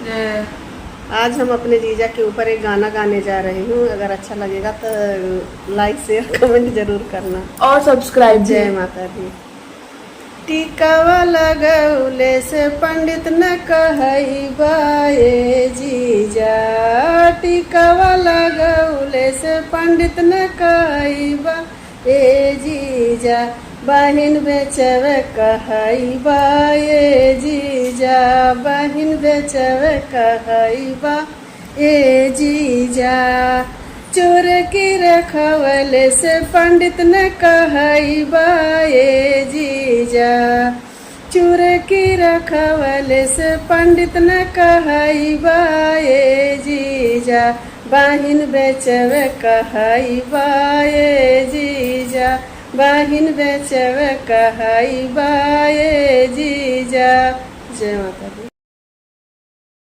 आज हम अपने जीजा के ऊपर एक गाना गाने जा रही हूँ। अगर अच्छा लगेगा तो लाइक शेयर कमेंट जरूर करना और सब्सक्राइब। जय माता दी। टीकावा लगौले से पंडित न कहई बाए जीजा, टीकावा लगौले से पंडित न कहई बा ए जीजा, बहिन बेचवे कहई बाए जीजा, बहिन बेचवे कहई बा ए जीजा, चोर की रखवले से पंडित न कहई बाए जीजा, चोर की रखवले से पंडित न कहई बाए जीजा, बहिन बेचवे कहई बाए जीजा, बहिन बेचवे कहई बाए जीजा। जय माता दी।